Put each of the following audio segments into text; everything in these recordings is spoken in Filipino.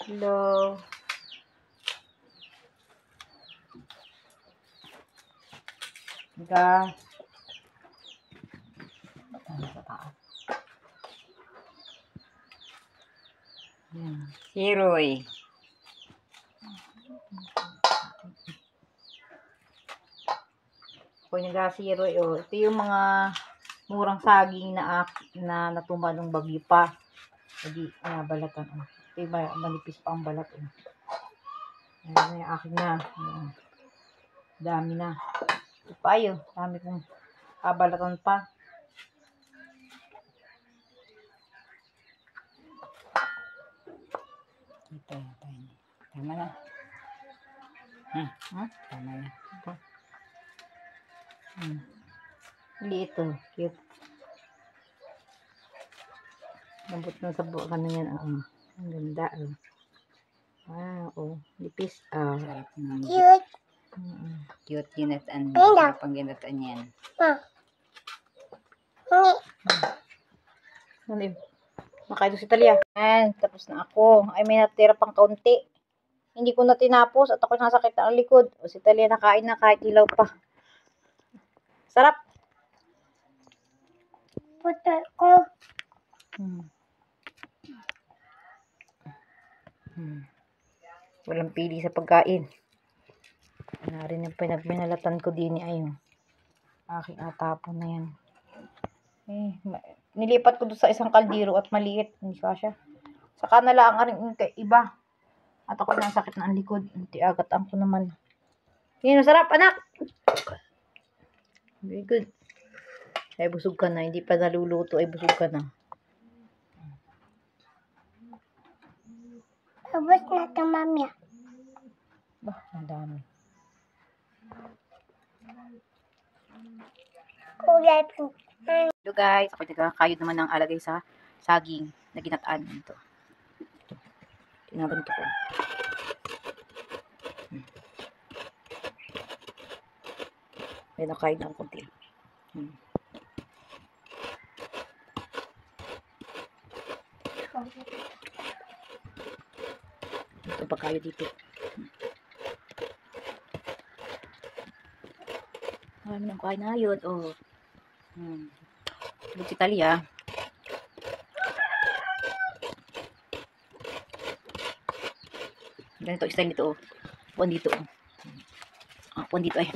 Hello. Ga. Si Roy. Kung si Roy, oh. Ito yung mga murang saging na natumba ng bagyo pa. Hindi, balatan. Oh. Ito yung manipis pa ang balat. Oh. Ayan, yung akin na. Ayan. Dami na. Ito pa yun. Dami kong kabalatan pa. Ito. Tama na. Tama na. Ito. Hindi ito. Cute. Lambot ng sabo ka na yan. Ang ganda. Wow. Lipis. Cute. Cute ginataan. Pang ginataan yan. Makain si Talia. Ayan. Tapos na ako. Ay, may natira pang kaunti. Hindi ko na tinapos at ako nasakit ang likod. O si Talia nakain na kahit ilaw pa. Sarap. Puto ko. Walang pili sa pagkain. Narin yung pinagminalatan ko din ay aking atapon na yan. Nilipat ko doon sa isang kaldero at maliit. Hindi kasya. Saka na lang ang iba. At ako nasakit na ang likod. Tiagatan ko naman. Yan, masarap anak. Very good. Ay busog ka na. Hindi pa naluluto ay busog ka na. Tapos na ito, mamya. Bah, ang dami. Kulay po. Hello guys, ako nagkakayod naman ng alagay sa saging na ginataan. Ito. Tinabanto ko. May nakain ng konti. Ito pa kayo dito. Marami nang kain na yun. Oh. Tulog si Talia. Ganito style nito. Puan dito. Puan dito ay.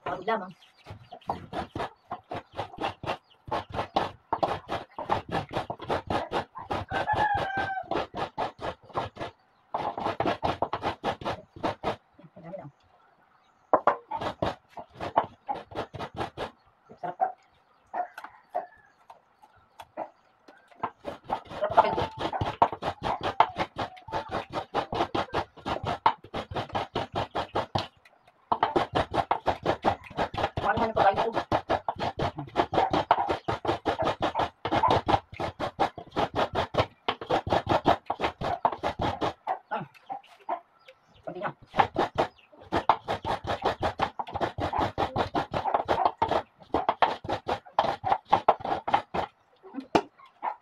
Pagod lamang. Ano pa kayo? Pwede na.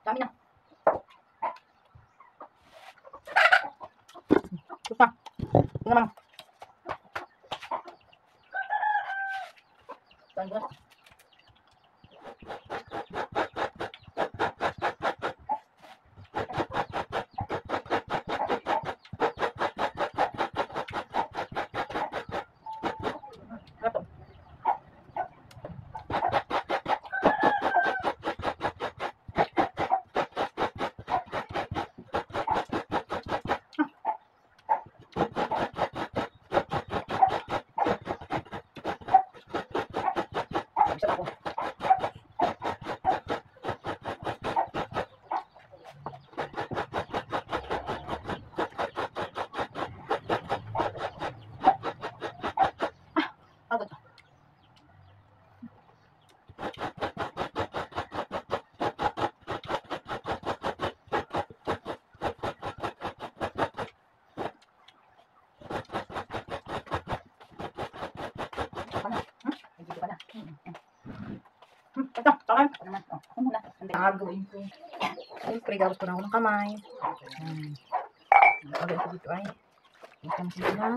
Dami na. Pusa. Tingnan naman. Tanda. Gagawin ko. Siyempre, gawin ko na ako ng kamay. Gagawin ko dito ay. Isang sila na.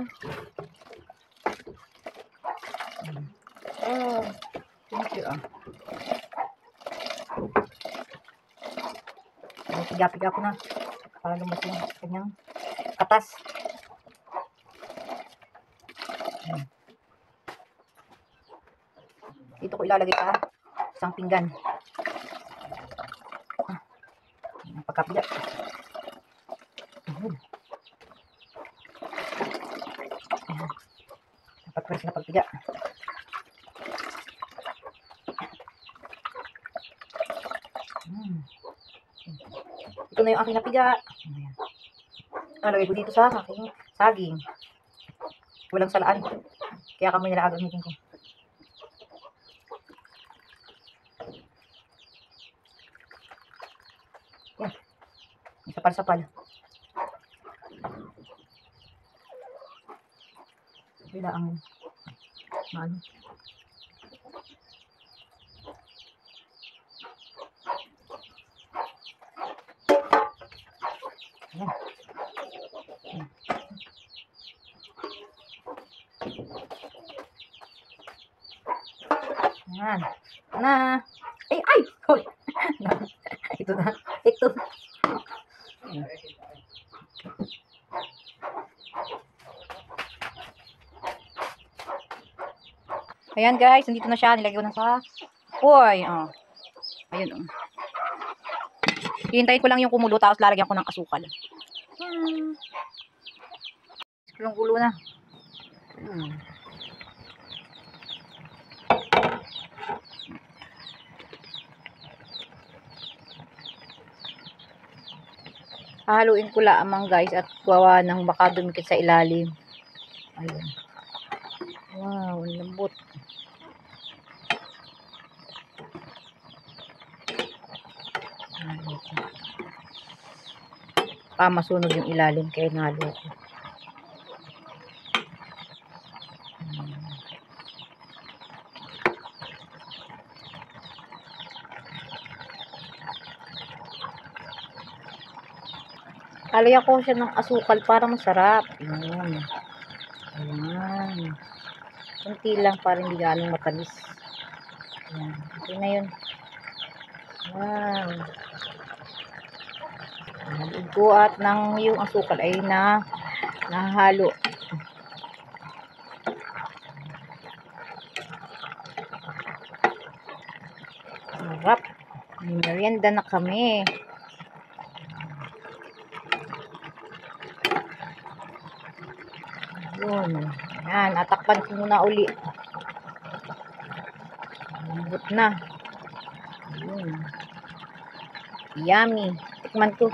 Oh, thank you ah. Piga-piga ko na. Para lumos yung kanyang katas. Dito ko ilalagay sa isang pinggan. Pagkapiga. Dapat press na pagpiga. Ito na yung aking napiga. Lagay ko dito sa aking saging. Walang salaan. Kaya kami nila agamitin ko. Yan. Sapal-sapal. Bila ang ano. Yan. Yan. Na. Ay, ay! Hoy! Ito na. Ito. Ayan guys, nandito na siya. Nilagay ko na sa Hoy, oh. Ayun, oh. Hihintayin ko lang yung kumulo, tapos lalagyan ko ng asukal. Gulong-gulo na. Haluin ko lamang guys at gawa ng baka dumikit sa ilalim. Ayun. Wow, ang lambot. Masunog yung ilalim kaya nalo ko. Halaya ko siya ng asukal para masarap. Ayan. Ayan. Kunti lang para hindi ganong matamis. Ayan. Okay na yun. Wow. Ko at nang yung asukal ay nahalo. Sarap. May merienda na kami. Yun. Ayan. Atakpan ko muna uli. Lambot na. Yun. Yummy. Tikman ko.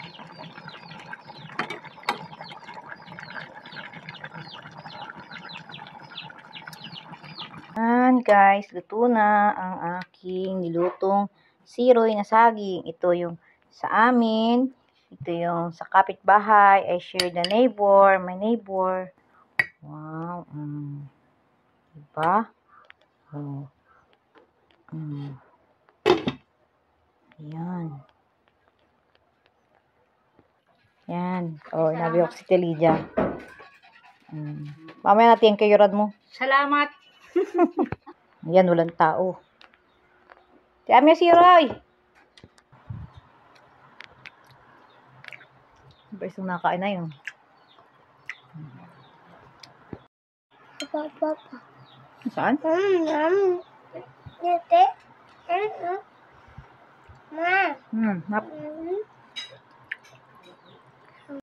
Ayan guys, luto na ang aking nilutong siroy na saging. Ito yung sa amin. Ito yung sa kapitbahay. I share the neighbor, my neighbor. Wow. Diba? Oh. Ayan. Yan. Oh, inabi ko si Telija. Mamaya natin yung kayurad mo. Salamat. Yan, walang tao. Kami si Roy. Isang nakain na yun. Papa. Saan? Dito. Ma. Nap.